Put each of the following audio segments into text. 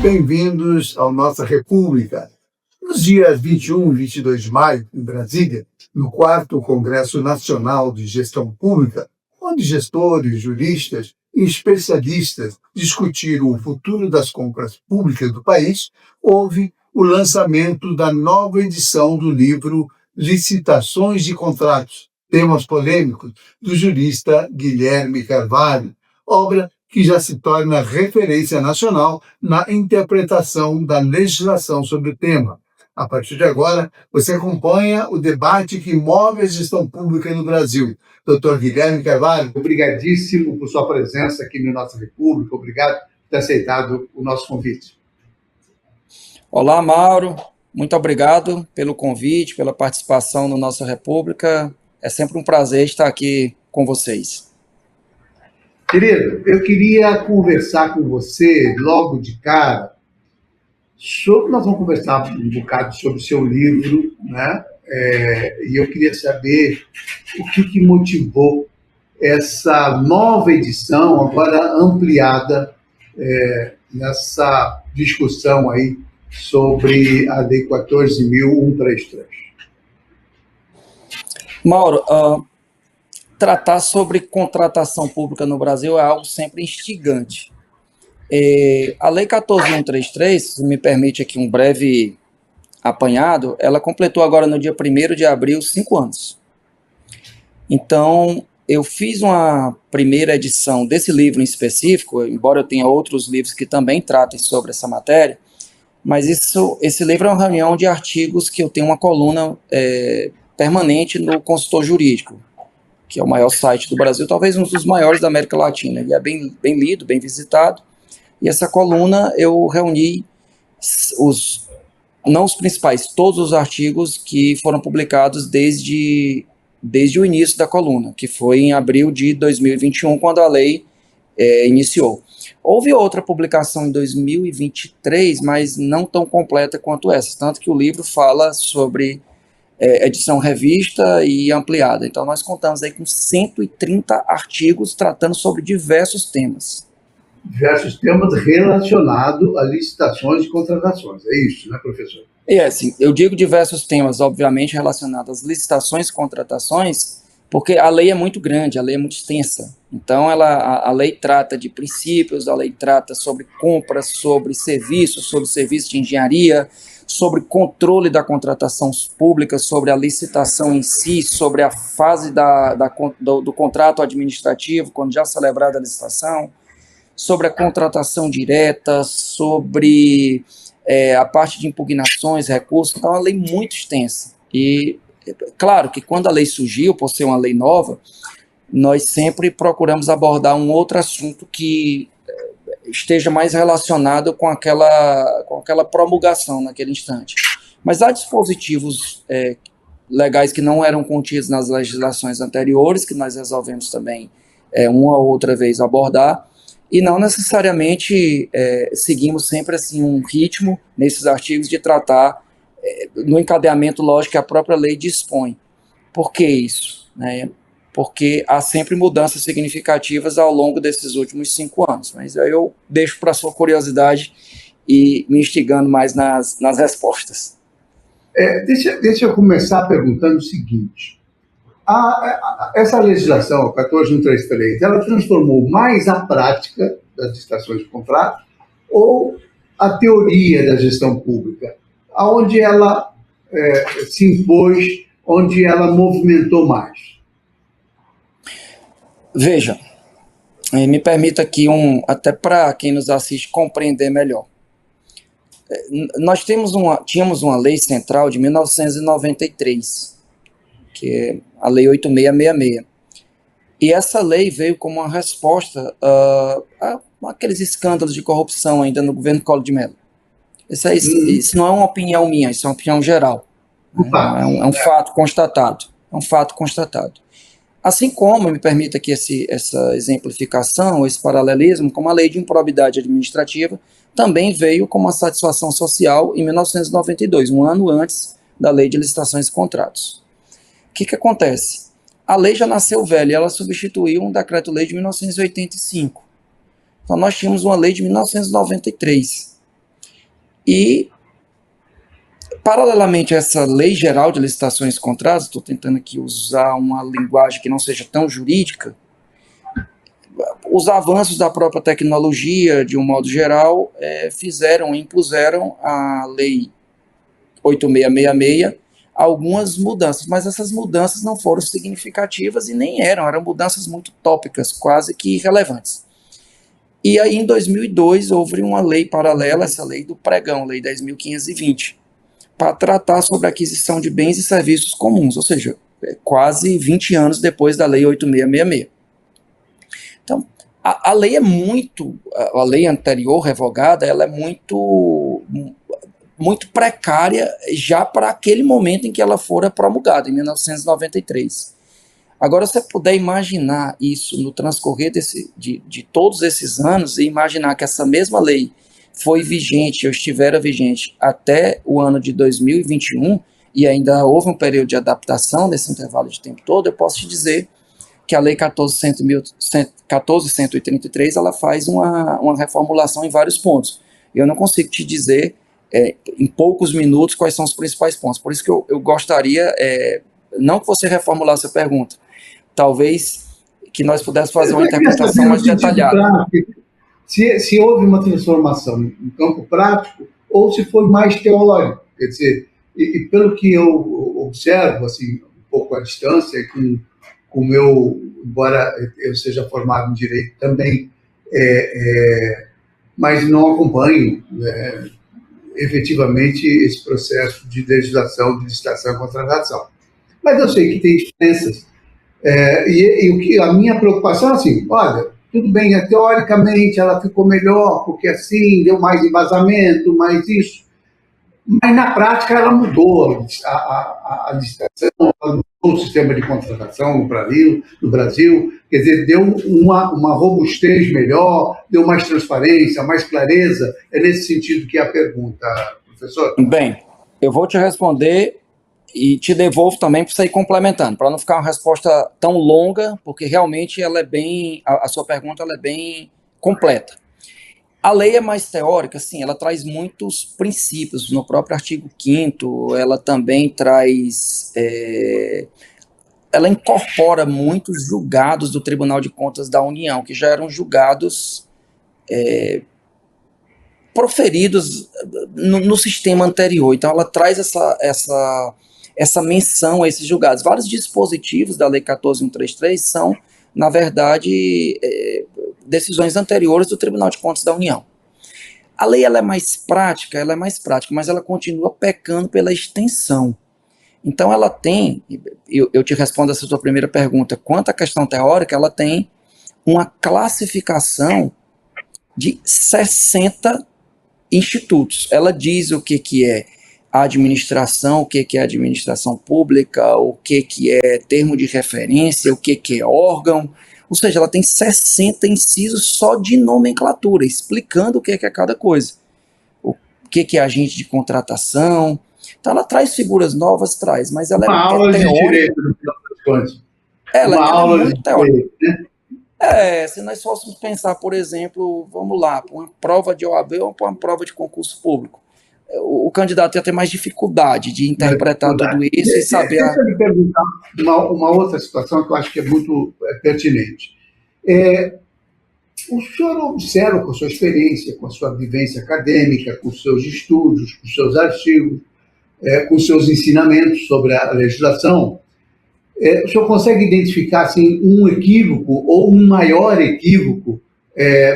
Bem-vindos à nossa República. Nos dias 21 e 22 de maio, em Brasília, no 4º Congresso Nacional de Gestão Pública, onde gestores, juristas e especialistas discutiram o futuro das compras públicas do país, houve o lançamento da nova edição do livro Licitações de Contratos, Temas Polêmicos, do jurista Guilherme Carvalho, obra que já se torna referência nacional na interpretação da legislação sobre o tema. A partir de agora, você acompanha o debate que move a gestão pública no Brasil. Dr. Guilherme Carvalho, obrigadíssimo por sua presença aqui na nossa República, obrigado por ter aceitado o nosso convite. Olá, Mauro, muito obrigado pelo convite, pela participação no Nossa República. É sempre um prazer estar aqui com vocês. Querido, eu queria conversar com você logo de cara nós vamos conversar um bocado sobre o seu livro, né? E eu queria saber o que motivou essa nova edição, agora ampliada, nessa discussão aí sobre a Lei 14.133. Mauro, tratar sobre contratação pública no Brasil é algo sempre instigante. A Lei 14.133, se me permite aqui um breve apanhado, ela completou agora no dia 1º de abril 5 anos. Então, eu fiz uma primeira edição desse livro em específico, embora eu tenha outros livros que também tratem sobre essa matéria, mas esse livro é uma reunião de artigos que eu tenho uma coluna permanente no Consultor Jurídico, que é o maior site do Brasil, talvez um dos maiores da América Latina. Ele é bem lido, bem visitado. E essa coluna eu reuni não os principais, todos os artigos que foram publicados desde o início da coluna, que foi em abril de 2021, quando a lei iniciou. Houve outra publicação em 2023, mas não tão completa quanto essa, tanto que o livro fala sobre edição revista e ampliada. Então nós contamos aí com 130 artigos tratando sobre diversos temas. Diversos temas relacionados a licitações e contratações, é isso, né, professor? Assim, eu digo diversos temas, obviamente, relacionados às licitações e contratações, porque a lei é muito grande, a lei é muito extensa. Então, a lei trata de princípios, a lei trata sobre compras, sobre serviço de engenharia, sobre controle da contratação pública, sobre a licitação em si, sobre a fase do contrato administrativo, quando já celebrada a licitação, sobre a contratação direta, sobre a parte de impugnações, recursos. Então, é uma lei muito extensa. E, claro, que quando a lei surgiu, por ser uma lei nova, nós sempre procuramos abordar um outro assunto que esteja mais relacionado com aquela promulgação naquele instante. Mas há dispositivos legais que não eram contidos nas legislações anteriores, que nós resolvemos também uma ou outra vez abordar, e não necessariamente seguimos sempre assim um ritmo nesses artigos de tratar no encadeamento lógico que a própria lei dispõe. Por que isso? Porque há sempre mudanças significativas ao longo desses últimos 5 anos. Mas aí eu deixo para a sua curiosidade e me instigando mais nas respostas. Deixa eu começar perguntando o seguinte. Essa legislação, a 14.133, ela transformou mais a prática das licitações de contrato ou a teoria da gestão pública? Aonde ela se impôs, onde ela movimentou mais? Veja, me permita aqui até para quem nos assiste compreender melhor. Nós tínhamos uma lei central de 1993, que é a Lei 8666. E essa lei veio como uma resposta àqueles escândalos de corrupção ainda no governo Collor de Mello. Isso não é uma opinião minha, isso é uma opinião geral. É um fato constatado. É um fato constatado. Assim como, me permita aqui essa exemplificação, esse paralelismo, como a Lei de Improbidade Administrativa também veio com uma satisfação social em 1992, um ano antes da Lei de Licitações e Contratos. O que acontece? A lei já nasceu velha e ela substituiu um decreto-lei de 1985. Então nós tínhamos uma lei de 1993. E, paralelamente a essa lei geral de licitações e contratos, estou tentando aqui usar uma linguagem que não seja tão jurídica, os avanços da própria tecnologia, de um modo geral, impuseram a lei 8666 algumas mudanças, mas essas mudanças não foram significativas e nem eram mudanças muito tópicas, quase que irrelevantes. E aí, em 2002, houve uma lei paralela, essa lei do pregão, lei 10.520, para tratar sobre a aquisição de bens e serviços comuns, ou seja, quase 20 anos depois da lei 8666. Então, a lei a lei anterior, revogada, ela é muito precária já para aquele momento em que ela fora promulgada, em 1993. Agora, se você puder imaginar isso no transcorrer de todos esses anos e imaginar que essa mesma lei foi vigente, ou estivera vigente até o ano de 2021, e ainda houve um período de adaptação nesse intervalo de tempo todo, eu posso te dizer que a Lei 14.133 ela faz uma reformulação em vários pontos. Eu não consigo te dizer em poucos minutos quais são os principais pontos. Por isso que eu gostaria, não que você reformulasse a pergunta, talvez que nós pudéssemos fazer uma interpretação mais detalhada. Se houve uma transformação no campo prático ou se foi mais teórico. Quer dizer, e pelo que eu observo, assim, um pouco à distância, com o meu, embora eu seja formado em Direito também, mas não acompanho efetivamente esse processo de legislação, de licitação e contratação. Mas eu sei que tem diferenças. E o que a minha preocupação é assim, olha, tudo bem, teoricamente ela ficou melhor, porque assim, deu mais embasamento, mais isso, mas na prática ela mudou a licitação, ela mudou o sistema de contratação no Brasil, quer dizer, deu uma robustez melhor, deu mais transparência, mais clareza. É nesse sentido que é a pergunta, professor. Bem, eu vou te responder e te devolvo também para você ir complementando, para não ficar uma resposta tão longa, porque realmente ela é a sua pergunta ela é bem completa. A lei é mais teórica, sim, ela traz muitos princípios. No próprio artigo 5º, ela também traz, ela incorpora muitos julgados do Tribunal de Contas da União, que já eram julgados proferidos no sistema anterior. Então, ela traz essa menção a esses julgados. Vários dispositivos da Lei 14.133 são, na verdade, decisões anteriores do Tribunal de Contas da União. A lei ela é mais prática, mas ela continua pecando pela extensão. Então ela tem, eu te respondo essa sua primeira pergunta, quanto à questão teórica, ela tem uma classificação de 60 institutos. Ela diz o que é a administração, o que é administração pública, o que é termo de referência, o que é órgão. Ou seja, ela tem 60 incisos só de nomenclatura, explicando o que é cada coisa. O que é agente de contratação. Então, ela traz figuras novas, mas ela uma aula de direito no final das contas. Ela é muito teórica. Né? Se nós fôssemos pensar, por exemplo, vamos lá, para uma prova de OAB ou para uma prova de concurso público, o candidato ia ter mais dificuldade de interpretar tudo isso e saber... Deixa eu lhe perguntar uma outra situação que eu acho que é muito pertinente. O senhor observa, com a sua experiência, com a sua vivência acadêmica, com os seus estudos, com os seus artigos, com os seus ensinamentos sobre a legislação, o senhor consegue identificar assim, um equívoco ou um maior equívoco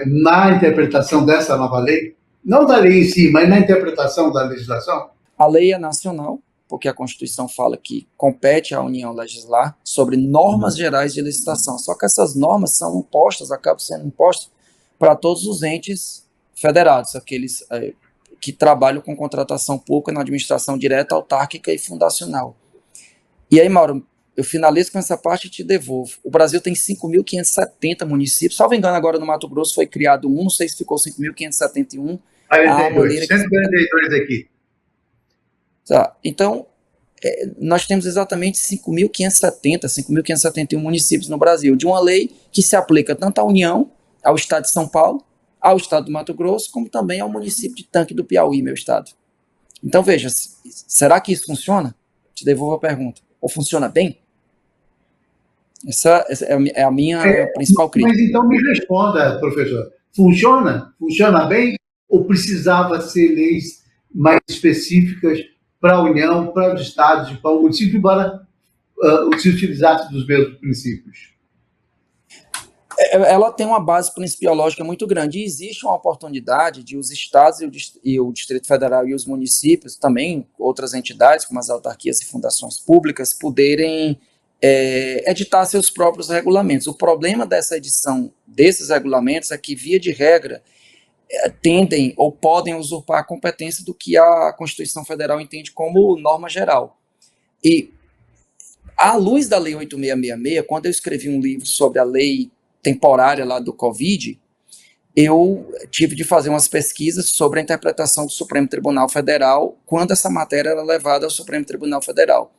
na interpretação dessa nova lei? Não da lei em si, mas na interpretação da legislação? A lei é nacional, porque a Constituição fala que compete à União legislar sobre normas gerais de licitação. Só que essas normas são acabam sendo impostas para todos os entes federados, aqueles que trabalham com contratação pública na administração direta, autárquica e fundacional. E aí, Mauro, eu finalizo com essa parte e te devolvo. O Brasil tem 5.570 municípios. Salvo engano, agora no Mato Grosso foi criado não sei se ficou 5.571. 142 aqui. Tá. Então, nós temos exatamente 5.571 municípios no Brasil, de uma lei que se aplica tanto à União, ao Estado de São Paulo, ao estado do Mato Grosso, como também ao município de Tanque do Piauí, meu estado. Então, veja, será que isso funciona? Te devolvo a pergunta. Ou funciona bem? Essa é a minha principal crítica. Mas então me responda, professor. Funciona? Funciona bem? Ou precisava ser leis mais específicas para a União, para os estados, para o município, embora se utilizasse dos mesmos princípios? Ela tem uma base principiológica muito grande e existe uma oportunidade de os estados e o Distrito Federal e os municípios, também outras entidades, como as autarquias e fundações públicas, poderem editar seus próprios regulamentos. O problema dessa edição desses regulamentos é que, via de regra, tendem ou podem usurpar a competência do que a Constituição Federal entende como norma geral. E, à luz da Lei 8666, quando eu escrevi um livro sobre a lei temporária lá do Covid, eu tive de fazer umas pesquisas sobre a interpretação do Supremo Tribunal Federal quando essa matéria era levada ao Supremo Tribunal Federal.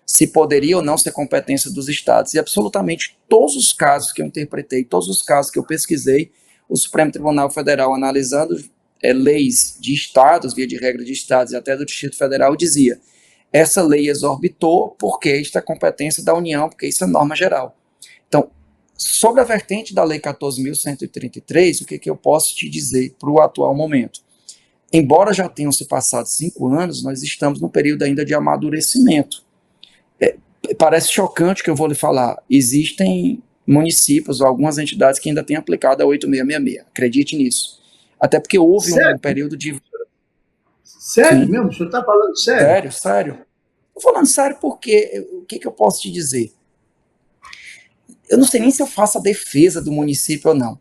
Se poderia ou não ser competência dos estados. E absolutamente todos os casos que eu interpretei, todos os casos que eu pesquisei, o Supremo Tribunal Federal, analisando leis de estados, via de regra de estados e até do Distrito Federal, dizia: essa lei exorbitou porque isto é competência da União, porque isso é norma geral. Então, sobre a vertente da Lei 14.133, o que eu posso te dizer para o atual momento? Embora já tenham se passado 5 anos, nós estamos num período ainda de amadurecimento. Parece chocante o que eu vou lhe falar. Existem municípios ou algumas entidades que ainda têm aplicado a 8666. Acredite nisso. Até porque houve um período de... Sério mesmo? O senhor está falando sério? Sério. Estou falando sério porque o que eu posso te dizer? Eu não sei nem se eu faço a defesa do município ou não.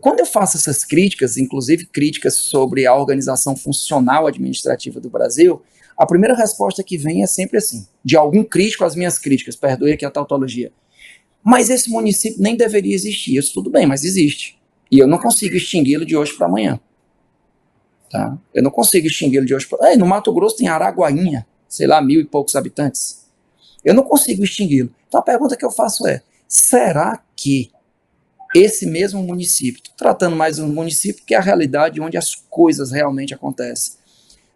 Quando eu faço essas críticas, inclusive críticas sobre a organização funcional administrativa do Brasil, a primeira resposta que vem é sempre assim, de algum crítico às minhas críticas, perdoe aqui a tautologia. Mas esse município nem deveria existir. Isso tudo bem, mas existe. E eu não consigo extingui-lo de hoje para amanhã. Tá? Eu não consigo extingui-lo de hoje para amanhã. No Mato Grosso tem Araguainha, sei lá, 1.000 e poucos habitantes. Eu não consigo extingui-lo. Então a pergunta que eu faço é, será que esse mesmo município, estou tratando mais de um município que é a realidade onde as coisas realmente acontecem,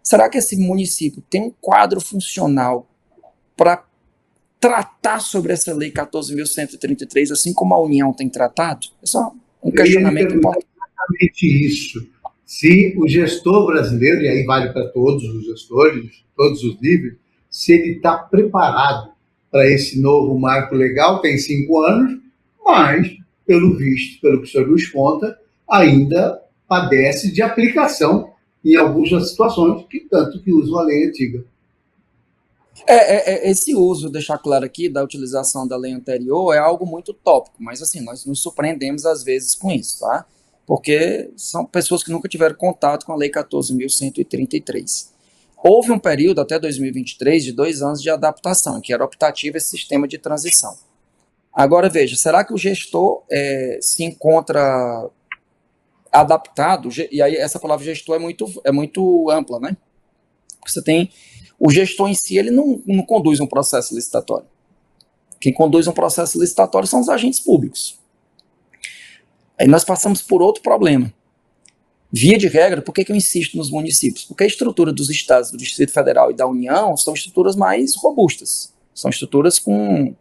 será que esse município tem um quadro funcional para tratar sobre essa lei 14.133, assim como a União tem tratado? É só um questionamento importante. Exatamente isso. Se o gestor brasileiro, e aí vale para todos os gestores, todos os níveis, se ele está preparado para esse novo marco legal, tem 5 anos, mas, pelo visto, pelo que o senhor nos conta, ainda padece de aplicação em algumas situações, que tanto que usam a lei antiga. Esse uso, deixar claro aqui, da utilização da lei anterior é algo muito tópico, mas assim, nós nos surpreendemos às vezes com isso, tá? Porque são pessoas que nunca tiveram contato com a lei 14.133. Houve um período, até 2023, de 2 anos de adaptação, que era optativo esse sistema de transição. Agora, veja, será que o gestor se encontra adaptado? E aí essa palavra gestor é muito ampla, né? Você tem... O gestor em si, ele não conduz um processo licitatório. Quem conduz um processo licitatório são os agentes públicos. Aí nós passamos por outro problema. Via de regra, por que eu insisto nos municípios? Porque a estrutura dos estados, do Distrito Federal e da União são estruturas mais robustas. São estruturas com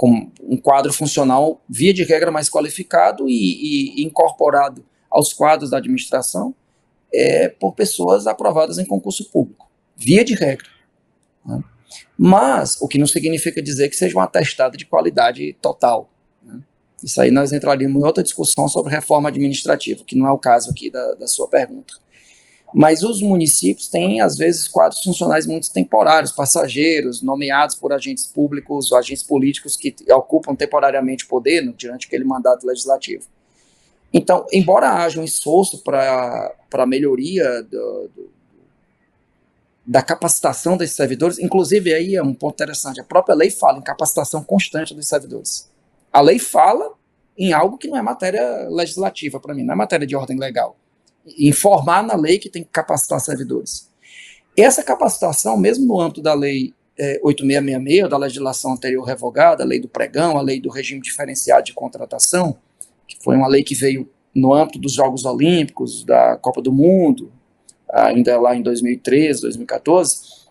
um quadro funcional, via de regra, mais qualificado e incorporado aos quadros da administração por pessoas aprovadas em concurso público. Via de regra. Né? Mas, o que não significa dizer que seja um atestado de qualidade total. Né? Isso aí nós entraríamos em outra discussão sobre reforma administrativa, que não é o caso aqui da sua pergunta. Mas os municípios têm, às vezes, quadros funcionais muito temporários, passageiros, nomeados por agentes públicos ou agentes políticos que ocupam temporariamente o poder durante aquele mandato legislativo. Então, embora haja um esforço para a melhoria da capacitação desses servidores, inclusive aí é um ponto interessante, a própria lei fala em capacitação constante dos servidores. A lei fala em algo que não é matéria legislativa para mim, não é matéria de ordem legal. Informar na lei que tem que capacitar servidores. Essa capacitação, mesmo no âmbito da lei 8666, ou da legislação anterior revogada, a lei do pregão, a lei do regime diferenciado de contratação, que foi uma lei que veio no âmbito dos Jogos Olímpicos, da Copa do Mundo, ainda lá em 2013, 2014,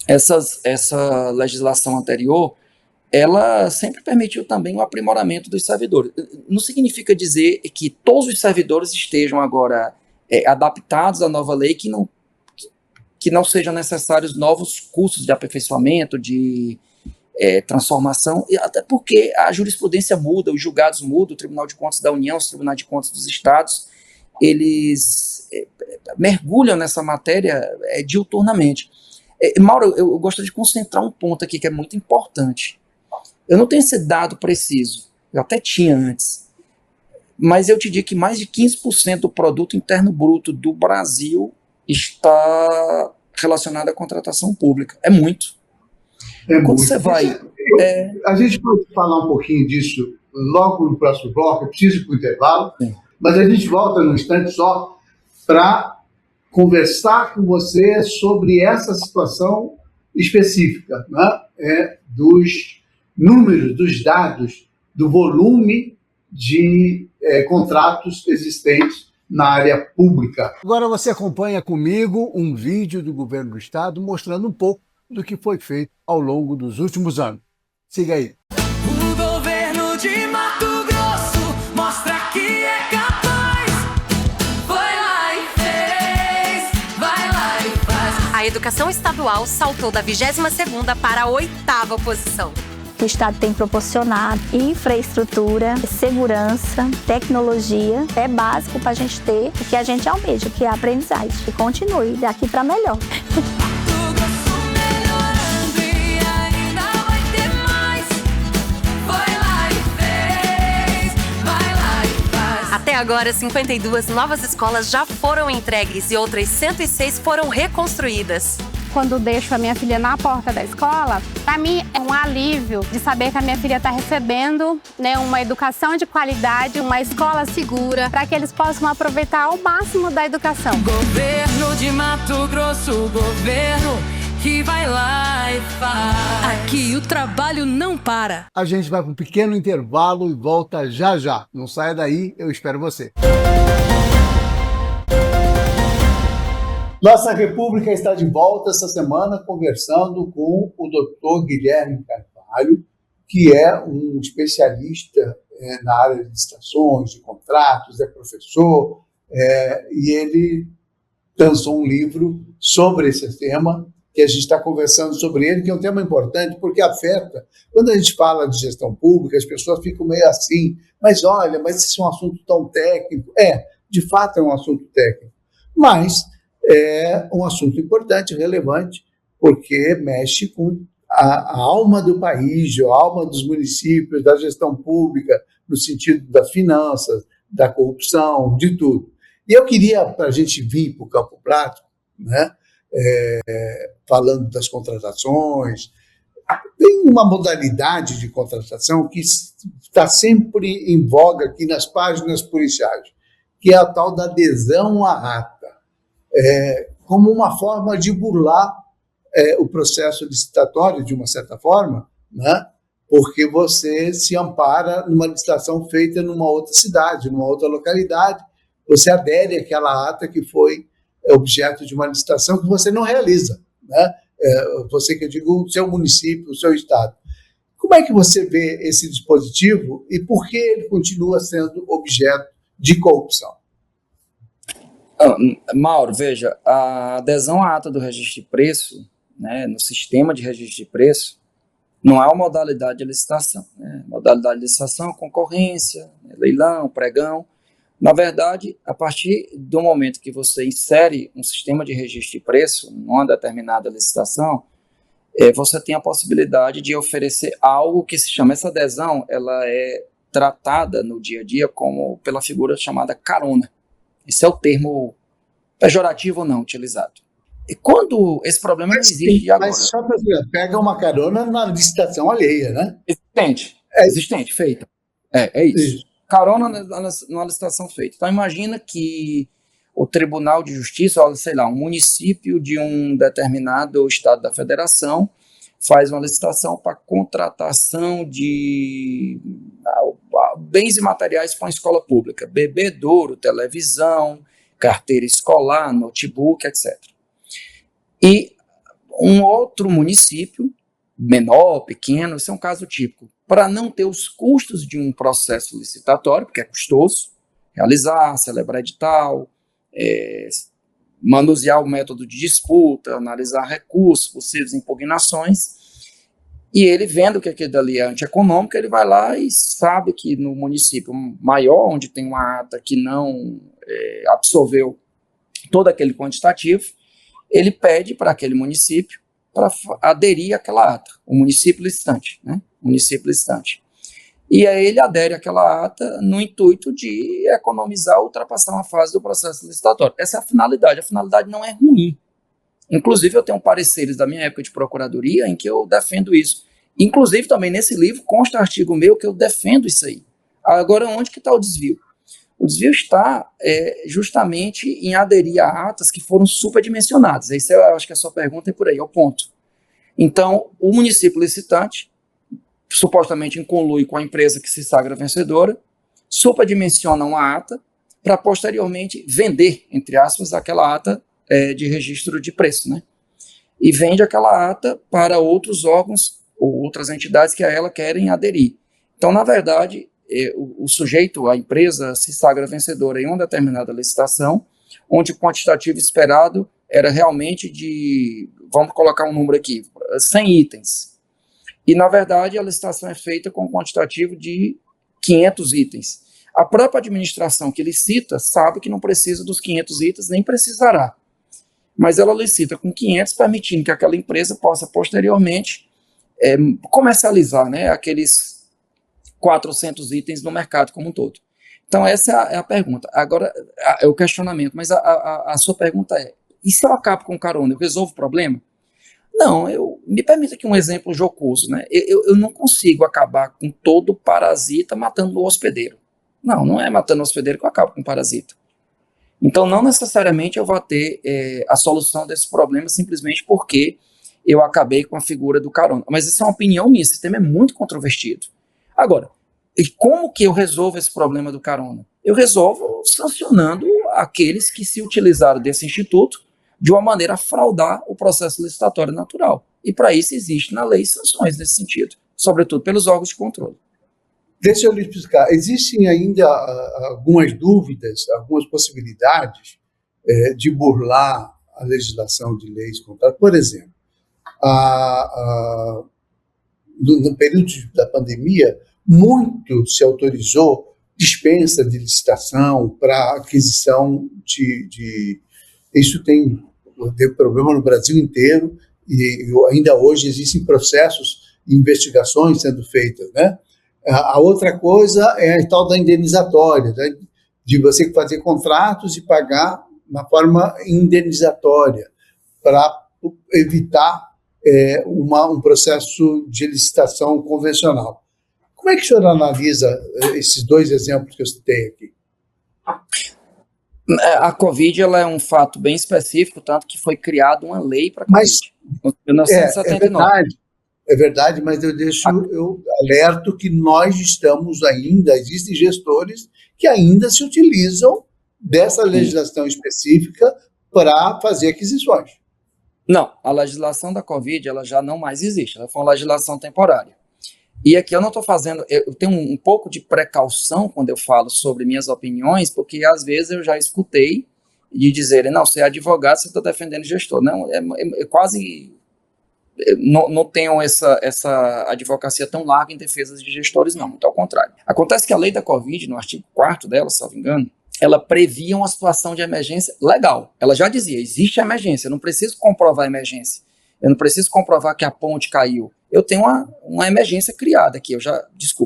essa legislação anterior, ela sempre permitiu também o aprimoramento dos servidores. Não significa dizer que todos os servidores estejam agora adaptados à nova lei, que não sejam necessários novos cursos de aperfeiçoamento, de transformação, e até porque a jurisprudência muda, os julgados mudam, o Tribunal de Contas da União, os Tribunais de Contas dos Estados, eles mergulham nessa matéria diuturnamente. Mauro, eu gostaria de concentrar um ponto aqui que é muito importante. Eu não tenho esse dado preciso, eu até tinha antes, mas eu te digo que mais de 15% do produto interno bruto do Brasil está relacionado à contratação pública. É muito. Quando você vai... A gente pode falar um pouquinho disso logo no próximo bloco, eu preciso ir para o intervalo, mas a gente volta num instante só para conversar com você sobre essa situação específica, né? Dos números, dos dados, do volume de contratos existentes na área pública. Agora você acompanha comigo um vídeo do governo do estado mostrando um pouco do que foi feito ao longo dos últimos anos. Siga aí. O governo de Mato Grosso mostra que é capaz. Vai lá e fez, vai lá e faz. A educação estadual saltou da 22ª para a 8ª posição. O Estado tem proporcionado infraestrutura, segurança, tecnologia. É básico para a gente ter o que a gente almeja, que é a aprendizagem. E continue daqui para melhor. Até agora, 52 novas escolas já foram entregues e outras 106 foram reconstruídas. Quando deixo a minha filha na porta da escola, para mim é um alívio de saber que a minha filha está recebendo, né, uma educação de qualidade, uma escola segura, para que eles possam aproveitar ao máximo da educação. Governo de Mato Grosso, governo que vai lá e faz. Aqui o trabalho não para. A gente vai para um pequeno intervalo e volta já já. Não saia daí, eu espero você. Nossa República está de volta essa semana conversando com o Dr. Guilherme Carvalho, que é um especialista na área de licitações, de contratos, é professor, e ele lançou um livro sobre esse tema, que a gente está conversando sobre ele, que é um tema importante porque afeta. Quando a gente fala de gestão pública, as pessoas ficam meio assim, mas olha, mas isso é um assunto tão técnico. De fato é um assunto técnico, mas é um assunto importante, relevante, porque mexe com a alma do país, a alma dos municípios, da gestão pública, no sentido das finanças, da corrupção, de tudo. E eu queria, para a gente vir para o campo prático, né, falando das contratações, tem uma modalidade de contratação que está sempre em voga aqui nas páginas policiais, que é a tal da adesão à ata. Como uma forma de burlar o processo licitatório, de uma certa forma, né? Porque você se ampara numa licitação feita numa outra cidade, numa outra localidade, você adere àquela ata que foi objeto de uma licitação que você não realiza, né? Você, que eu digo, o seu município, o seu estado. Como é que você vê esse dispositivo e por que ele continua sendo objeto de corrupção? Mauro, veja, a adesão à ata do registro de preço, né, no sistema de registro de preço, não é uma modalidade de licitação. Né? Modalidade de licitação, concorrência, leilão, pregão. Na verdade, a partir do momento que você insere um sistema de registro de preço numa determinada licitação, você tem a possibilidade de oferecer algo que se chama, essa adesão, ela é tratada no dia a dia como pela figura chamada carona. Esse é o termo pejorativo ou não utilizado. E quando esse problema não existe agora... Mas só para dizer, pega uma carona na licitação alheia, né? Existente, feita. É isso. Carona numa licitação feita. Então imagina que o Tribunal de Justiça, sei lá, um município de um determinado estado da federação faz uma licitação para contratação de bens e materiais para uma escola pública, bebedouro, televisão, carteira escolar, notebook, etc. E um outro município, menor, pequeno, esse é um caso típico, para não ter os custos de um processo licitatório, porque é custoso, realizar, celebrar edital, manusear o método de disputa, analisar recursos, possíveis impugnações, e ele vendo que aquilo dali é antieconômico, ele vai lá e sabe que no município maior, onde tem uma ata que não absorveu todo aquele quantitativo, ele pede para aquele município para aderir àquela ata, o município licitante, né? Município licitante. E aí ele adere àquela ata no intuito de economizar, ultrapassar uma fase do processo licitatório. Essa é a finalidade não é ruim. Inclusive eu tenho pareceres da minha época de procuradoria em que eu defendo isso. Inclusive também nesse livro consta artigo meu que eu defendo isso aí. Agora onde que está o desvio? O desvio está justamente em aderir a atas que foram superdimensionadas. Isso eu acho que a sua pergunta é por aí, é o ponto. Então, o município licitante, supostamente em conluio com a empresa que se sagra vencedora, superdimensiona uma ata para posteriormente vender, entre aspas, aquela ata de registro de preço, né? E vende aquela ata para outros órgãos ou outras entidades que a ela querem aderir. Então, na verdade, o sujeito, a empresa, se sagra vencedora em uma determinada licitação, onde o quantitativo esperado era realmente de, vamos colocar um número aqui, 100 itens. E, na verdade, a licitação é feita com um quantitativo de 500 itens. A própria administração que licita sabe que não precisa dos 500 itens, nem precisará. Mas ela licita com 500, permitindo que aquela empresa possa, posteriormente, comercializar, né, aqueles 400 itens no mercado como um todo. Então, essa é a pergunta. Agora, é o questionamento, mas a sua pergunta é, e se eu acabo com carona, eu resolvo o problema? Não, me permita aqui um exemplo jocoso, né? Eu não consigo acabar com todo parasita matando o hospedeiro. Não é matando o hospedeiro que eu acabo com o parasita. Então, não necessariamente eu vou ter a solução desse problema simplesmente porque eu acabei com a figura do carona. Mas isso é uma opinião minha, esse tema é muito controvertido. Agora, e como que eu resolvo esse problema do carona? Eu resolvo sancionando aqueles que se utilizaram desse instituto de uma maneira a fraudar o processo licitatório natural. E para isso existe na lei sanções nesse sentido, sobretudo pelos órgãos de controle. Deixa eu lhe explicar. Existem ainda algumas dúvidas, algumas possibilidades de burlar a legislação de leis contratuais. Por exemplo, no período da pandemia, muito se autorizou dispensa de licitação para aquisição de... Isso tem problema no Brasil inteiro e ainda hoje existem processos e investigações sendo feitas, né? A outra coisa é a tal da indenizatória, né? De você fazer contratos e pagar na forma indenizatória para evitar um processo de licitação convencional. Como é que o senhor analisa esses dois exemplos que eu citei aqui? A Covid ela é um fato bem específico, tanto que foi criada uma lei para a Covid, em 1979. É verdade, mas eu alerto que nós estamos ainda, existem gestores que ainda se utilizam dessa legislação específica para fazer aquisições. Não, a legislação da Covid ela já não mais existe, ela foi uma legislação temporária. E aqui eu não estou fazendo, eu tenho um pouco de precaução quando eu falo sobre minhas opiniões, porque às vezes eu já escutei de dizerem, não, você é advogado, você está defendendo gestor. Não, é quase... Não tenho essa advocacia tão larga em defesa de gestores, não, muito ao contrário. Acontece que a lei da Covid, no artigo 4º dela, se não me engano, ela previa uma situação de emergência legal. Ela já dizia, existe emergência, eu não preciso comprovar a emergência, eu não preciso comprovar que a ponte caiu, eu tenho uma emergência criada aqui,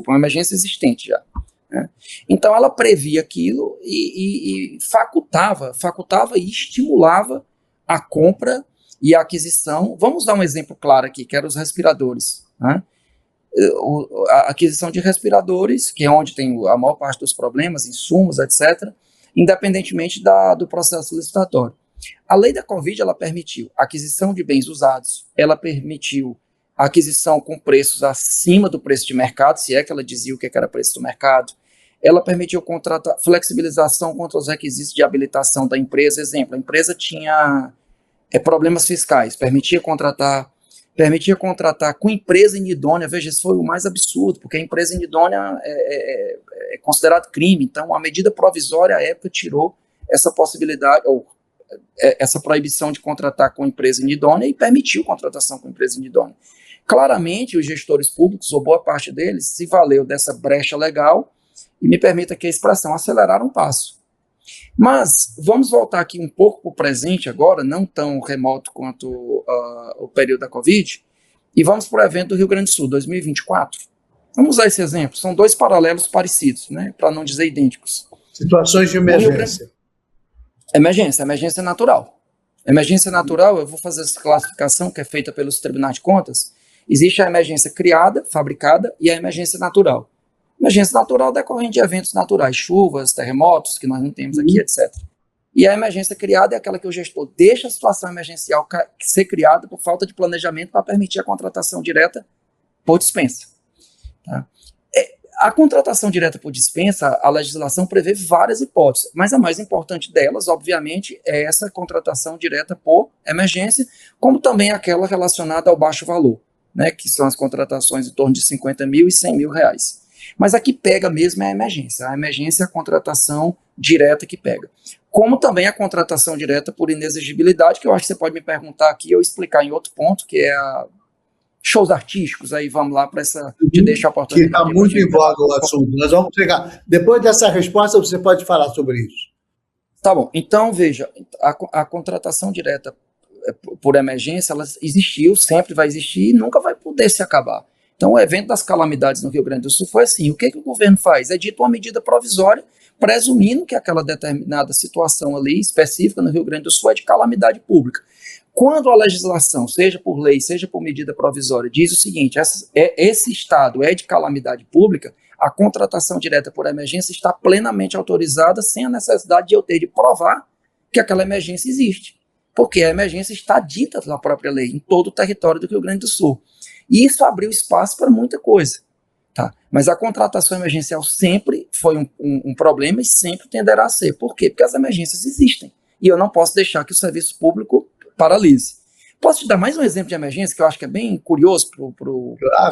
uma emergência existente já. Né? Então ela previa aquilo e facultava e estimulava a compra e a aquisição. Vamos dar um exemplo claro aqui, que eram os respiradores. Né? A aquisição de respiradores, que é onde tem a maior parte dos problemas, insumos, etc., independentemente do processo licitatório. A lei da Covid, ela permitiu aquisição de bens usados, ela permitiu a aquisição com preços acima do preço de mercado, se é que ela dizia o que era preço do mercado. Ela permitiu contratar, flexibilização contra os requisitos de habilitação da empresa. Exemplo, a empresa tinha problemas fiscais, permitia contratar com empresa inidônea. Veja, isso foi o mais absurdo, porque a empresa inidônea é considerado crime. Então, a medida provisória, à época, tirou essa possibilidade, ou essa proibição de contratar com empresa inidônea e permitiu contratação com empresa inidônea. Claramente, os gestores públicos, ou boa parte deles, se valeu dessa brecha legal, e me permita aqui a expressão, aceleraram o passo. Mas vamos voltar aqui um pouco para o presente agora, não tão remoto quanto o período da Covid, e vamos para o evento do Rio Grande do Sul, 2024. Vamos usar esse exemplo, são dois paralelos parecidos, né, para não dizer idênticos. Situações de emergência. Emergência natural. Emergência natural, eu vou fazer essa classificação que é feita pelos tribunais de contas. Existe a emergência criada, fabricada, e a emergência natural. Emergência natural decorrente de eventos naturais, chuvas, terremotos, que nós não temos aqui, etc. E a emergência criada é aquela que o gestor deixa a situação emergencial ser criada por falta de planejamento para permitir a contratação direta por dispensa. Tá? A contratação direta por dispensa, a legislação prevê várias hipóteses, mas a mais importante delas, obviamente, é essa contratação direta por emergência, como também aquela relacionada ao baixo valor, né, que são as contratações em torno de 50 mil e 100 mil reais. Mas a que pega mesmo é a emergência é a contratação direta que pega. Como também a contratação direta por inexigibilidade, que eu acho que você pode me perguntar aqui e eu explicar em outro ponto, que é shows artísticos. Aí vamos lá para essa, te deixo a oportunidade. Que está muito em voga o assunto. Nós vamos chegar. Depois dessa resposta, você pode falar sobre isso. Tá bom, então veja, a contratação direta por emergência, ela existiu, sempre vai existir e nunca vai poder se acabar. Então, o evento das calamidades no Rio Grande do Sul foi assim. O que o governo faz? É dito uma medida provisória, presumindo que aquela determinada situação ali, específica no Rio Grande do Sul, é de calamidade pública. Quando a legislação, seja por lei, seja por medida provisória, diz o seguinte, esse estado é de calamidade pública, a contratação direta por emergência está plenamente autorizada, sem a necessidade de eu ter de provar que aquela emergência existe. Porque a emergência está dita na própria lei, em todo o território do Rio Grande do Sul. E isso abriu espaço para muita coisa. Tá? Mas a contratação emergencial sempre foi um problema e sempre tenderá a ser. Por quê? Porque as emergências existem. E eu não posso deixar que o serviço público paralise. Posso te dar mais um exemplo de emergência que eu acho que é bem curioso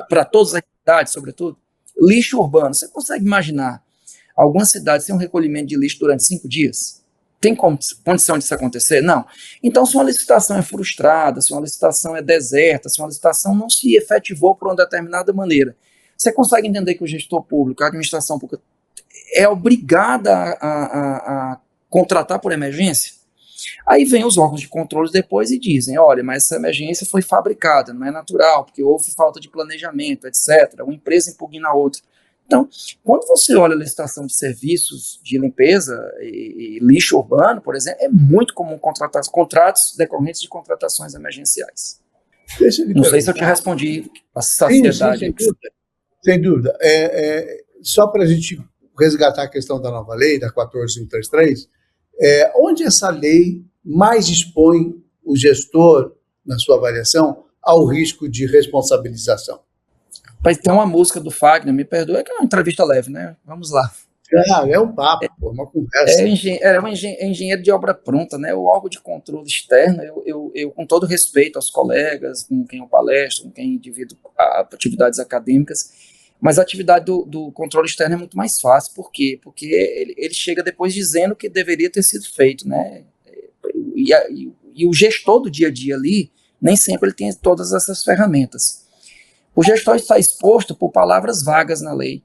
para todas as cidades, sobretudo? Lixo urbano. Você consegue imaginar algumas cidades sem um recolhimento de lixo durante 5 dias? Tem condição disso acontecer? Não. Então, se uma licitação é frustrada, se uma licitação é deserta, se uma licitação não se efetivou por uma determinada maneira, você consegue entender que o gestor público, a administração pública, é obrigada a contratar por emergência? Aí vem os órgãos de controle depois e dizem, olha, mas essa emergência foi fabricada, não é natural, porque houve falta de planejamento, etc. Uma empresa impugna a outra. Então, quando você olha a licitação de serviços de limpeza e lixo urbano, por exemplo, é muito comum contratar contratos decorrentes de contratações emergenciais. Não sei se eu te respondi a saciedade. Sim, sem dúvida. Só para a gente resgatar a questão da nova lei, da 14133, onde essa lei mais expõe o gestor, na sua avaliação, ao risco de responsabilização? Tem uma música do Fagner, me perdoa, que é uma entrevista leve, né? Vamos lá. É um papo, uma conversa. É engenheiro de obra pronta, né? O órgão de controle externo, eu com todo respeito aos colegas, com quem eu palestro, com quem divido atividades acadêmicas, mas a atividade do controle externo é muito mais fácil. Por quê? Porque ele chega depois dizendo que deveria ter sido feito, né? E o gestor do dia a dia ali, nem sempre ele tem todas essas ferramentas. O gestor está exposto por palavras vagas na lei.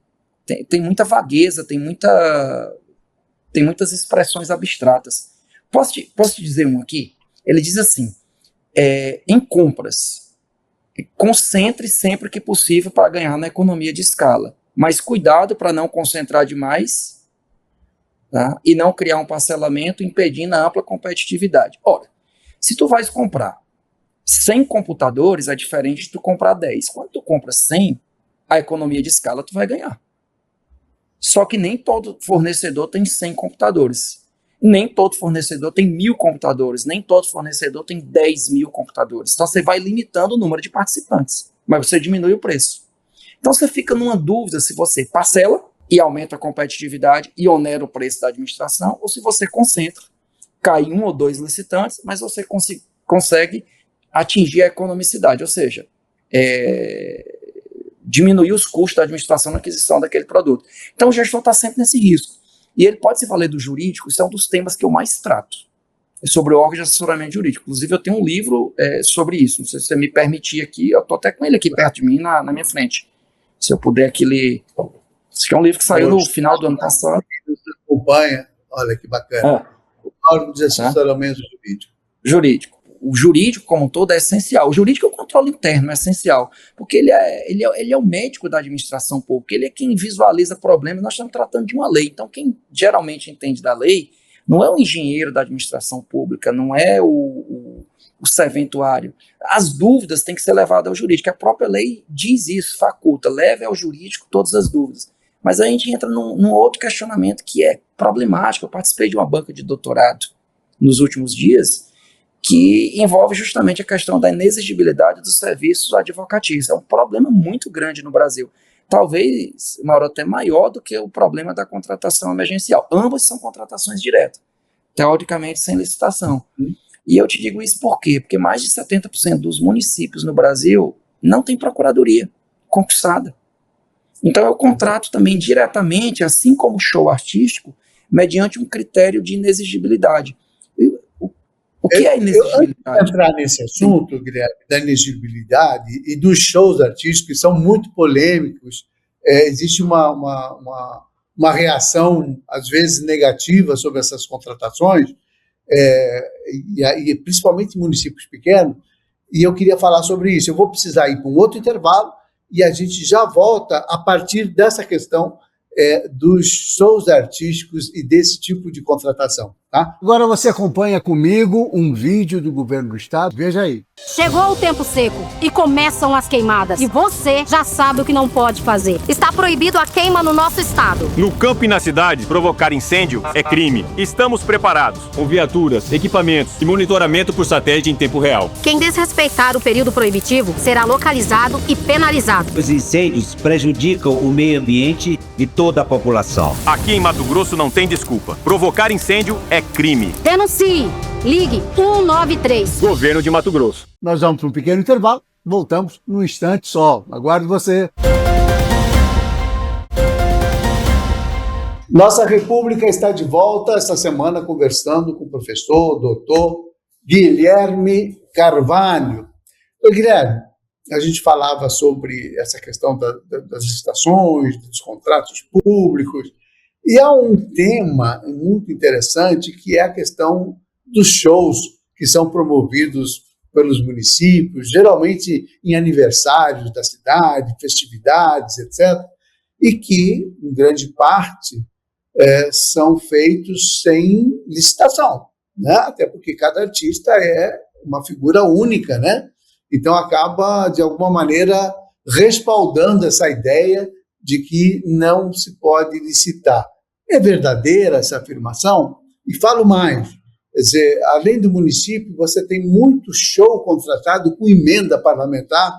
Tem muita vagueza, tem muitas expressões abstratas. Posso te dizer um aqui? Ele diz assim, em compras, concentre sempre que possível para ganhar na economia de escala, mas cuidado para não concentrar demais, tá? E não criar um parcelamento impedindo a ampla competitividade. Ora, se tu vais comprar 100 computadores, é diferente de tu comprar 10. Quando tu compra 100, a economia de escala tu vai ganhar. Só que nem todo fornecedor tem 100 computadores. Nem todo fornecedor tem 1000 computadores. Nem todo fornecedor tem 10 mil computadores. Então você vai limitando o número de participantes. mas você diminui o preço. Então você fica numa dúvida se você parcela e aumenta a competitividade e onera o preço da administração, ou se você concentra, cai 1 ou 2 licitantes, mas você consegue atingir a economicidade, ou seja, diminuir os custos da administração na aquisição daquele produto. Então o gestor está sempre nesse risco. E ele pode se valer do jurídico, isso é um dos temas que eu mais trato, sobre o órgão de assessoramento jurídico. Inclusive eu tenho um livro sobre isso, não sei se você me permitir aqui, eu estou até com ele aqui perto de mim, na minha frente. Se eu puder aqui ler. Esse é um livro que saiu no final do ano passado. Você acompanha, olha que bacana. O órgão de assessoramento jurídico. O jurídico, como um todo, é essencial. O jurídico é o controle interno, é essencial. Porque ele é o médico da administração pública, ele é quem visualiza problemas. Nós estamos tratando de uma lei. Então, quem geralmente entende da lei não é o engenheiro da administração pública, não é o serventuário. As dúvidas têm que ser levadas ao jurídico. A própria lei diz isso, faculta, leve ao jurídico todas as dúvidas. Mas a gente entra num outro questionamento que é problemático. Eu participei de uma banca de doutorado nos últimos dias, que envolve justamente a questão da inexigibilidade dos serviços advocatícios. É um problema muito grande no Brasil. Talvez, Mauro, até maior do que o problema da contratação emergencial. Ambas são contratações diretas, teoricamente sem licitação. E eu te digo isso por quê? Porque mais de 70% dos municípios no Brasil não tem procuradoria concursada. Então eu contrato também diretamente, assim como o show artístico, mediante um critério de inexigibilidade. O que é inexigibilidade? Eu vou entrar nesse assunto, Guilherme, da inexigibilidade e dos shows artísticos, que são muito polêmicos. Existe uma reação, às vezes, negativa sobre essas contratações, e principalmente em municípios pequenos, e eu queria falar sobre isso. Eu vou precisar ir para um outro intervalo e a gente já volta a partir dessa questão dos shows artísticos e desse tipo de contratação. Tá? Agora você acompanha comigo um vídeo do governo do estado. Veja aí. Chegou o tempo seco e começam as queimadas. E você já sabe o que não pode fazer. Está proibido a queima no nosso estado. No campo e na cidade, provocar incêndio é crime. Estamos preparados, com viaturas, equipamentos e monitoramento por satélite em tempo real. Quem desrespeitar o período proibitivo será localizado e penalizado. Os incêndios prejudicam o meio ambiente e toda a população. Aqui em Mato Grosso não tem desculpa. Provocar incêndio é crime. Denuncie! Ligue 193. Governo de Mato Grosso. Nós vamos para um pequeno intervalo. Voltamos num instante só. Aguardo você. Nossa República está de volta esta semana conversando com o professor, doutor Guilherme Carvalho. Guilherme, a gente falava sobre essa questão das licitações, dos contratos públicos, e há um tema muito interessante que é a questão dos shows que são promovidos pelos municípios, geralmente em aniversários da cidade, festividades, etc., e que, em grande parte, são feitos sem licitação, né? Até porque cada artista é uma figura única, né? Então acaba, de alguma maneira, respaldando essa ideia de que não se pode licitar. É verdadeira essa afirmação? E falo mais, quer dizer, além do município, você tem muito show contratado com emenda parlamentar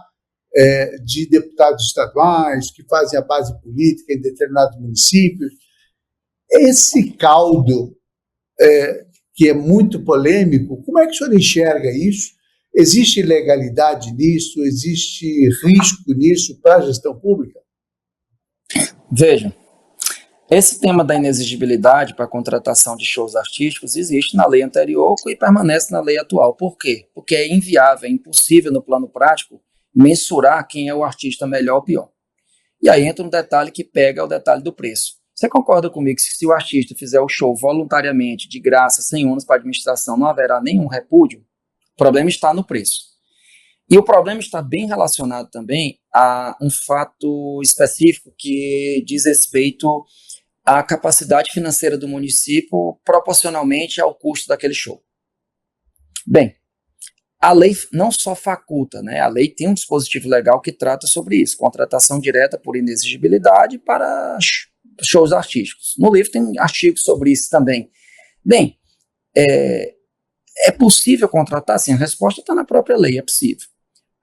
de deputados estaduais que fazem a base política em determinados municípios. Esse caldo, que é muito polêmico, como é que o senhor enxerga isso? Existe ilegalidade nisso? Existe risco nisso para a gestão pública? Veja, esse tema da inexigibilidade para a contratação de shows artísticos existe na lei anterior e permanece na lei atual. Por quê? Porque é inviável, é impossível no plano prático mensurar quem é o artista melhor ou pior. E aí entra um detalhe que pega o detalhe do preço. Você concorda comigo que se o artista fizer o show voluntariamente, de graça, sem ônus para a administração, não haverá nenhum repúdio? O problema está no preço. E o problema está bem relacionado também a um fato específico que diz respeito à capacidade financeira do município proporcionalmente ao custo daquele show. Bem, a lei não só faculta, né? A lei tem um dispositivo legal que trata sobre isso, contratação direta por inexigibilidade para shows artísticos. No livro tem artigos sobre isso também. Bem, é possível contratar? Sim, a resposta está na própria lei, é possível.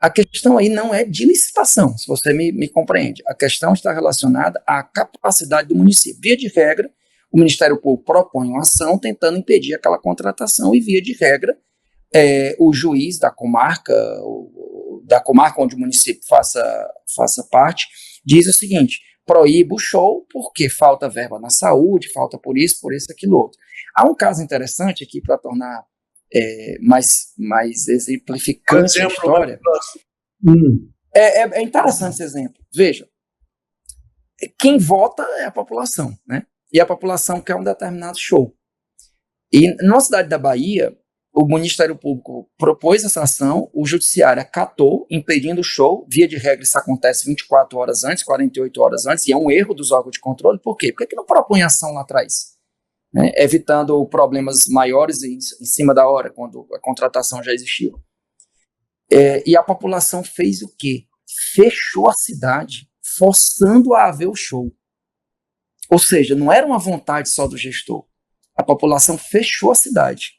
A questão aí não é de licitação, se você me compreende. A questão está relacionada à capacidade do município. Via de regra, o Ministério Público propõe uma ação tentando impedir aquela contratação e, via de regra, o juiz da comarca onde o município faça parte, diz o seguinte: proíbe o show porque falta verba na saúde, falta por isso, aquilo outro. Há um caso interessante aqui para tornar mais exemplificante a história. É interessante esse exemplo. Veja, quem vota é a população, né? E a população quer um determinado show. E na cidade da Bahia, o Ministério Público propôs essa ação, o Judiciário acatou, impedindo o show. Via de regra, isso acontece 24 horas antes, 48 horas antes, e é um erro dos órgãos de controle. Por quê? Por que não propõe ação lá atrás? Né? Evitando problemas maiores em cima da hora, quando a contratação já existiu. E a população fez o quê? Fechou a cidade, forçando a haver o show. Ou seja, não era uma vontade só do gestor. A população fechou a cidade,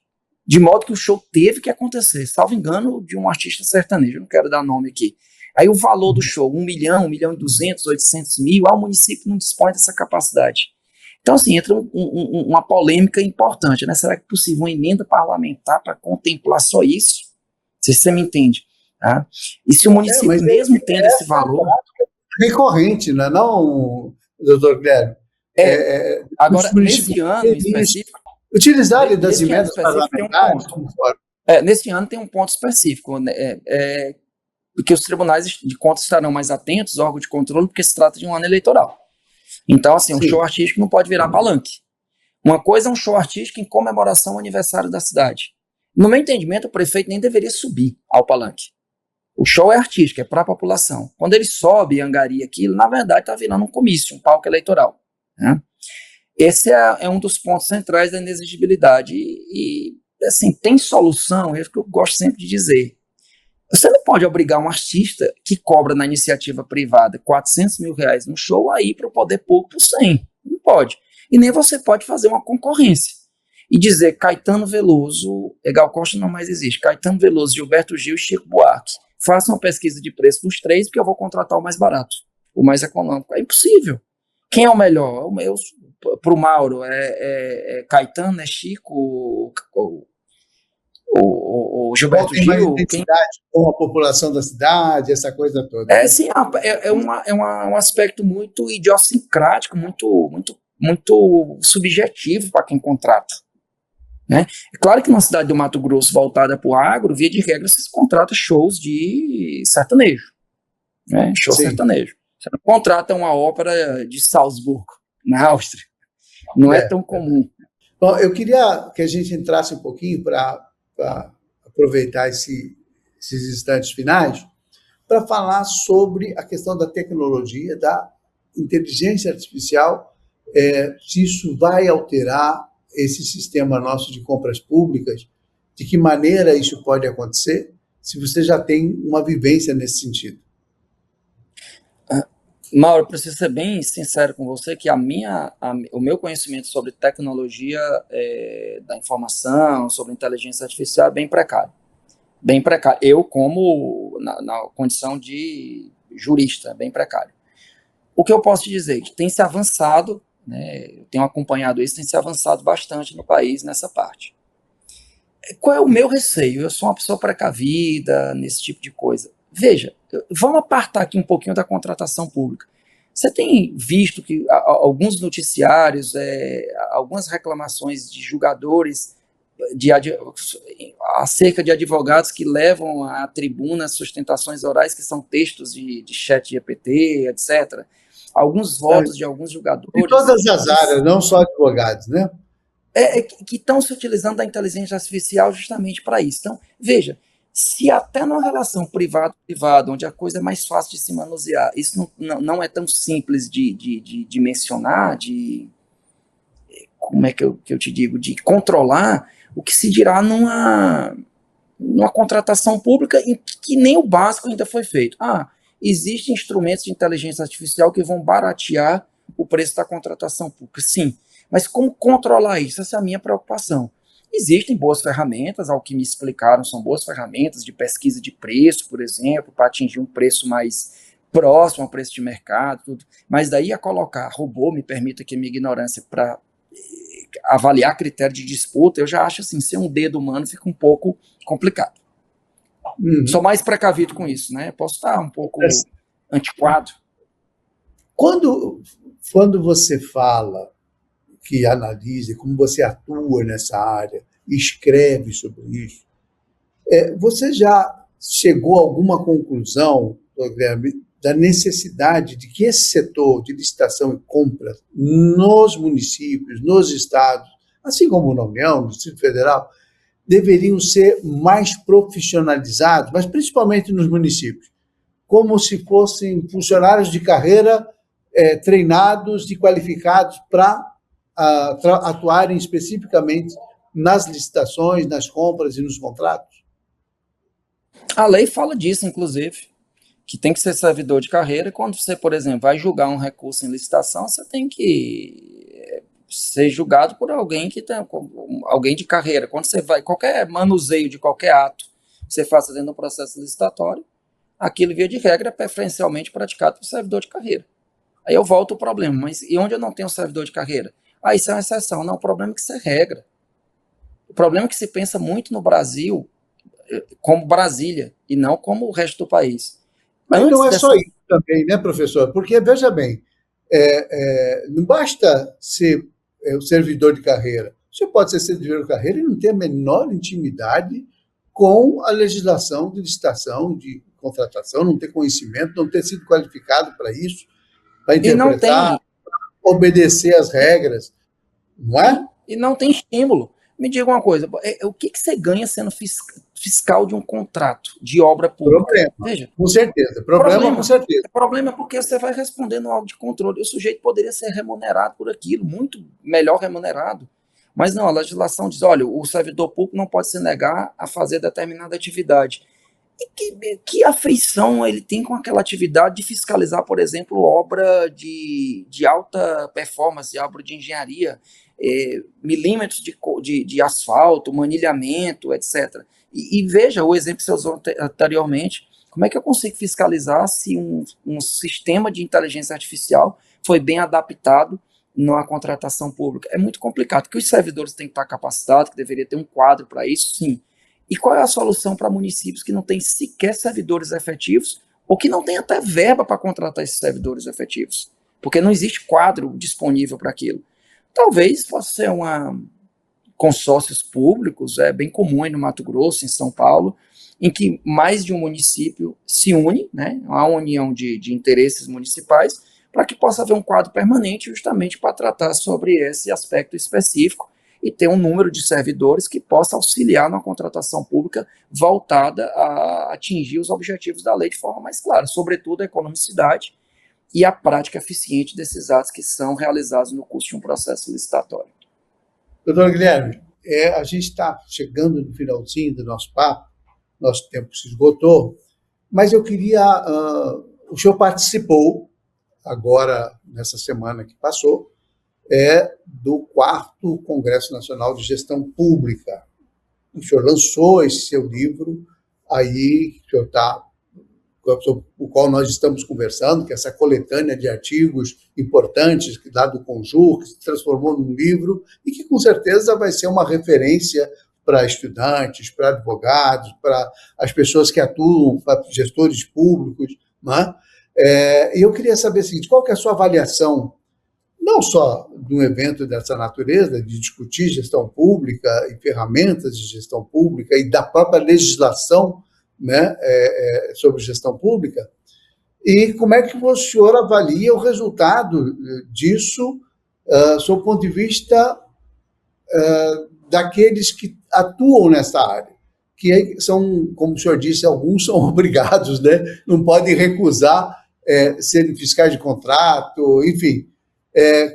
de modo que o show teve que acontecer, salvo engano, de um artista sertanejo, não quero dar nome aqui. Aí o valor do show, 1 milhão, 1 milhão e 200, 800 mil, o município não dispõe dessa capacidade. Então, assim, entra uma polêmica importante, né? Será que é possível uma emenda parlamentar para contemplar só isso? Não sei se você me entende. Tá? E se o município mesmo tendo esse valor... Recorrente, não é não, doutor Guilherme? Agora, nesse ano em específico... Utilizar das emendas parlamentares... Nesse ano tem um ponto específico, né? Porque os tribunais de contas estarão mais atentos, os órgãos de controle, porque se trata de um ano eleitoral. Então, assim, um show artístico não pode virar palanque. Uma coisa é um show artístico em comemoração ao aniversário da cidade. No meu entendimento, o prefeito nem deveria subir ao palanque. O show é artístico, é para a população. Quando ele sobe e angaria aquilo, na verdade está virando um comício, um palco eleitoral. Né? Esse é um dos pontos centrais da inexigibilidade. E assim, tem solução, é o que eu gosto sempre de dizer. Você não pode obrigar um artista que cobra na iniciativa privada 400 mil reais no show a ir para o poder público por 100. Não pode. E nem você pode fazer uma concorrência e dizer Caetano Veloso, Gal Costa não mais existe, Caetano Veloso, Gilberto Gil e Chico Buarque. Faça uma pesquisa de preço dos três, porque eu vou contratar o mais barato, o mais econômico. É impossível. Quem é o melhor? Para o Mauro, Caetano, é Chico, o Gilberto Gil. Mais identidade com a população da cidade, essa coisa toda. Sim, um aspecto muito idiosincrático, muito subjetivo para quem contrata. Né? É claro que numa cidade do Mato Grosso voltada para o agro, via de regra, você contrata shows de sertanejo. Né? Show sertanejo. Você não contrata uma ópera de Salzburgo, na Áustria. Não é tão comum. Bom, eu queria que a gente entrasse um pouquinho para aproveitar esses instantes finais para falar sobre a questão da tecnologia, da inteligência artificial, se isso vai alterar esse sistema nosso de compras públicas, de que maneira isso pode acontecer, se você já tem uma vivência nesse sentido. Mauro, eu preciso ser bem sincero com você que o meu conhecimento sobre tecnologia da informação, sobre inteligência artificial é bem precário. Bem precário. Eu, como na condição de jurista, bem precário. O que eu posso te dizer? Que tem se avançado, né, eu tenho acompanhado isso, tem se avançado bastante no país nessa parte. Qual é o meu receio? Eu sou uma pessoa precavida nesse tipo de coisa. Veja, vamos apartar aqui um pouquinho da contratação pública. Você tem visto que alguns noticiários, algumas reclamações de julgadores acerca de advogados que levam à tribuna sustentações orais que são textos de chat GPT, etc., alguns votos de alguns julgadores... Em todas as áreas, não só advogados, né? Que estão se utilizando da inteligência artificial justamente para isso. Então, veja, se até numa relação privado-privado, onde a coisa é mais fácil de se manusear, isso não é tão simples de mencionar, como é que eu te digo, de controlar, o que se dirá numa contratação pública em que nem o básico ainda foi feito. Existem instrumentos de inteligência artificial que vão baratear o preço da contratação pública, sim. Mas como controlar isso? Essa é a minha preocupação. Existem boas ferramentas, ao que me explicaram, são boas ferramentas de pesquisa de preço, por exemplo, para atingir um preço mais próximo ao preço de mercado, tudo. Mas daí a colocar robô, me permita aqui a minha ignorância, para avaliar critério de disputa, eu já acho assim, ser um dedo humano fica um pouco complicado. Sou mais precavido com isso, né? Posso estar um pouco antiquado. Quando você fala que analisa, como você atua nessa área, escreve sobre isso, você já chegou a alguma conclusão, Guilherme, da necessidade de que esse setor de licitação e compra nos municípios, nos estados, assim como na União, no Distrito Federal, deveriam ser mais profissionalizados, mas principalmente nos municípios, como se fossem funcionários de carreira treinados e qualificados para atuarem especificamente nas licitações, nas compras e nos contratos? A lei fala disso, inclusive, que tem que ser servidor de carreira. Quando você, por exemplo, vai julgar um recurso em licitação, você tem que ser julgado por alguém que tem alguém de carreira. Quando você vai, qualquer manuseio de qualquer ato que você faça dentro do processo licitatório, aquilo, via de regra, é preferencialmente praticado por servidor de carreira. Aí eu volto ao problema, mas e onde eu não tenho servidor de carreira? Isso é uma exceção. Não, o problema é que isso é regra. O problema é que se pensa muito no Brasil como Brasília e não como o resto do país. Mas não é só isso também, né, professor? Porque, veja bem, não basta ser o servidor de carreira. Você pode ser servidor de carreira e não ter a menor intimidade com a legislação de licitação, de contratação, não ter conhecimento, não ter sido qualificado para isso, para interpretar, obedecer às regras, não é? E não tem estímulo. Me diga uma coisa, o que você ganha sendo fiscal de um contrato de obra pública? Problema, veja, com certeza. Problema, com certeza. O problema é porque você vai responder no algo de controle. O sujeito poderia ser remunerado por aquilo, muito melhor remunerado. Mas não, a legislação diz, olha, o servidor público não pode se negar a fazer determinada atividade. E que afeição ele tem com aquela atividade de fiscalizar, por exemplo, obra de alta performance, obra de engenharia, milímetros de asfalto, manilhamento, etc. E veja o exemplo que você usou anteriormente, como é que eu consigo fiscalizar se um sistema de inteligência artificial foi bem adaptado na contratação pública? É muito complicado, que os servidores têm que estar capacitados, que deveria ter um quadro para isso, sim. E qual é a solução para municípios que não têm sequer servidores efetivos, ou que não têm até verba para contratar esses servidores efetivos? Porque não existe quadro disponível para aquilo. Talvez possa ser consórcios públicos, é bem comum aí no Mato Grosso, em São Paulo, em que mais de um município se une, né, uma união de interesses municipais, para que possa haver um quadro permanente justamente para tratar sobre esse aspecto específico e ter um número de servidores que possa auxiliar na contratação pública voltada a atingir os objetivos da lei de forma mais clara, sobretudo a economicidade e a prática eficiente desses atos que são realizados no curso de um processo licitatório. Doutor Guilherme, a gente está chegando no finalzinho do nosso papo, nosso tempo se esgotou, mas eu queria... o senhor participou, agora, nessa semana que passou, do 4º Congresso Nacional de Gestão Pública. O senhor lançou esse seu livro, aí, que o senhor sobre o qual nós estamos conversando, que é essa coletânea de artigos importantes lá do Conjur, que se transformou num livro, e que com certeza vai ser uma referência para estudantes, para advogados, para as pessoas que atuam, para gestores públicos, né? E eu queria saber o seguinte, qual que é a sua avaliação, não só de um evento dessa natureza, de discutir gestão pública e ferramentas de gestão pública e da própria legislação, né, sobre gestão pública, e como é que o senhor avalia o resultado disso, sob o ponto de vista daqueles que atuam nessa área, que são, como o senhor disse, alguns são obrigados, né, não podem recusar serem fiscais de contrato, enfim.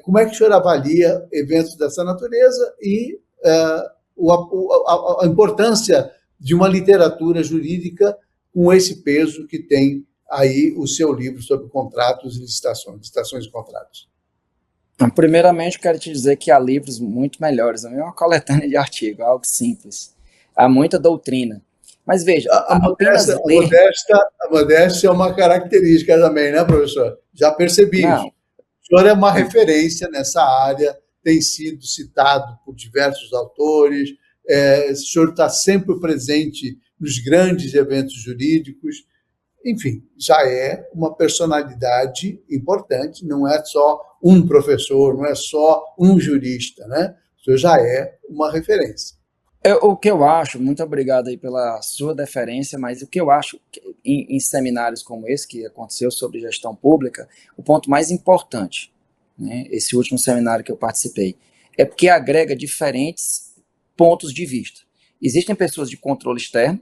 Como é que o senhor avalia eventos dessa natureza e a importância de uma literatura jurídica com esse peso que tem aí o seu livro sobre contratos e licitações e contratos? Primeiramente, quero te dizer que há livros muito melhores. Não é uma coletânea de artigos, é algo simples. Há muita doutrina. Mas veja, A modéstia é uma característica também, né, professor? Já percebi isso. O senhor é uma referência nessa área, tem sido citado por diversos autores, o senhor está sempre presente nos grandes eventos jurídicos. Enfim, já é uma personalidade importante, não é só um professor, não é só um jurista, né? O senhor já é uma referência. O que eu acho, muito obrigado aí pela sua deferência, mas o que eu acho em seminários como esse que aconteceu sobre gestão pública, o ponto mais importante, né, esse último seminário que eu participei, é porque agrega diferentes pontos de vista. Existem pessoas de controle externo,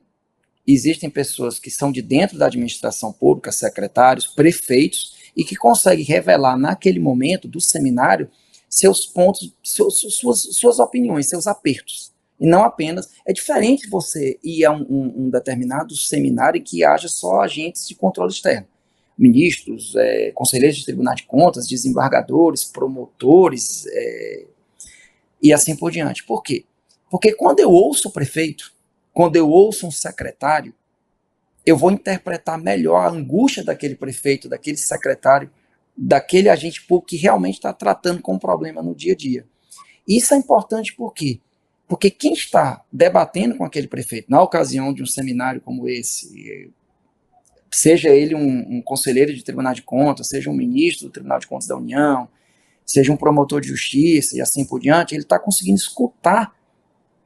existem pessoas que são de dentro da administração pública, secretários, prefeitos, e que conseguem revelar naquele momento do seminário seus pontos, suas opiniões, seus apertos. E não apenas, é diferente você ir a um determinado seminário em que haja só agentes de controle externo, ministros, conselheiros de tribunal de contas, desembargadores, promotores, e assim por diante. Por quê? Porque quando eu ouço o prefeito, quando eu ouço um secretário, eu vou interpretar melhor a angústia daquele prefeito, daquele secretário, daquele agente público que realmente está tratando com o problema no dia a dia. Isso é importante por quê? Porque quem está debatendo com aquele prefeito, na ocasião de um seminário como esse, seja ele um conselheiro de tribunal de contas, seja um ministro do Tribunal de Contas da União, seja um promotor de justiça e assim por diante, ele está conseguindo escutar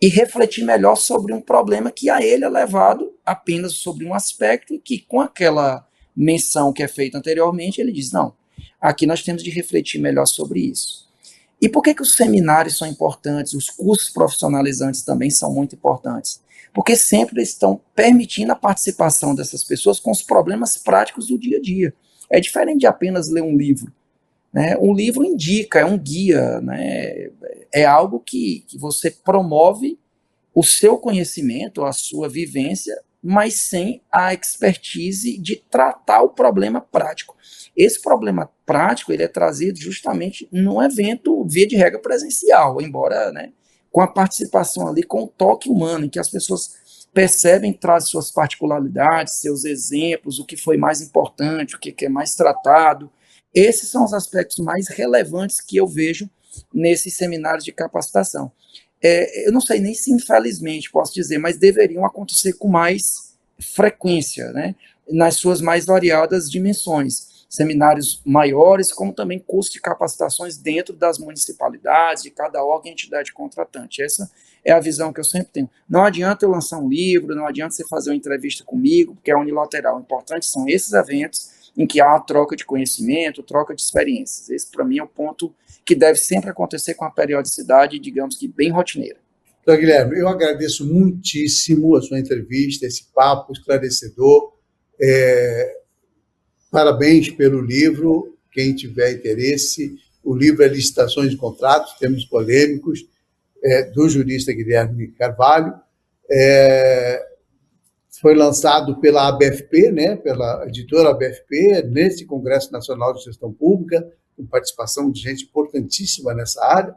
e refletir melhor sobre um problema que a ele é levado apenas sobre um aspecto e que com aquela menção que é feita anteriormente, ele diz, não, aqui nós temos de refletir melhor sobre isso. E por que os seminários são importantes, os cursos profissionalizantes também são muito importantes? Porque sempre estão permitindo a participação dessas pessoas com os problemas práticos do dia a dia. É diferente de apenas ler um livro, né? Um livro indica, é um guia, né? É algo que você promove o seu conhecimento, a sua vivência, mas sem a expertise de tratar o problema prático. Esse problema prático ele é trazido justamente num evento, via de regra, presencial, embora, né, com a participação ali, com o toque humano, em que as pessoas percebem, trazem suas particularidades, seus exemplos, o que foi mais importante, o que é mais tratado. Esses são os aspectos mais relevantes que eu vejo nesses seminários de capacitação. Eu não sei nem se, infelizmente, posso dizer, mas deveriam acontecer com mais frequência, né, nas suas mais variadas dimensões. Seminários maiores, como também cursos de capacitações dentro das municipalidades, de cada órgão e entidade contratante. Essa é a visão que eu sempre tenho. Não adianta eu lançar um livro, não adianta você fazer uma entrevista comigo, porque é unilateral. O importante são esses eventos em que há troca de conhecimento, troca de experiências. Esse, para mim, é o ponto que deve sempre acontecer com a periodicidade, digamos que bem rotineira. Então, Guilherme, eu agradeço muitíssimo a sua entrevista, esse papo esclarecedor. Parabéns pelo livro, quem tiver interesse. O livro é Licitações de Contratos, Termos Polêmicos, do jurista Guilherme Carvalho. Foi lançado pela ABFP, né, pela editora ABFP, nesse Congresso Nacional de Gestão Pública, com participação de gente importantíssima nessa área.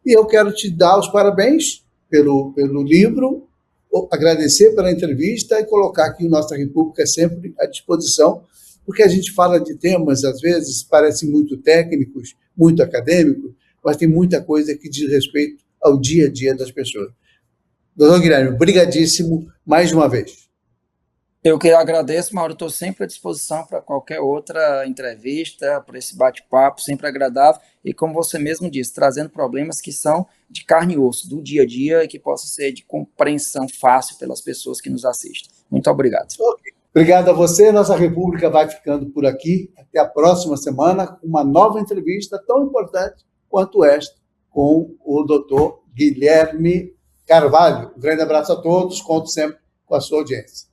E eu quero te dar os parabéns pelo livro, agradecer pela entrevista e colocar que o Nossa República é sempre à disposição, porque a gente fala de temas, às vezes, parecem muito técnicos, muito acadêmicos, mas tem muita coisa que diz respeito ao dia a dia das pessoas. Doutor Guilherme, brigadíssimo mais uma vez. Eu que agradeço, Mauro, estou sempre à disposição para qualquer outra entrevista, para esse bate-papo, sempre agradável, e como você mesmo disse, trazendo problemas que são de carne e osso, do dia a dia, e que possam ser de compreensão fácil pelas pessoas que nos assistem. Muito obrigado. Okay. Obrigado a você, Nossa República vai ficando por aqui, até a próxima semana, com uma nova entrevista tão importante quanto esta, com o doutor Guilherme Carvalho. Um grande abraço a todos, conto sempre com a sua audiência.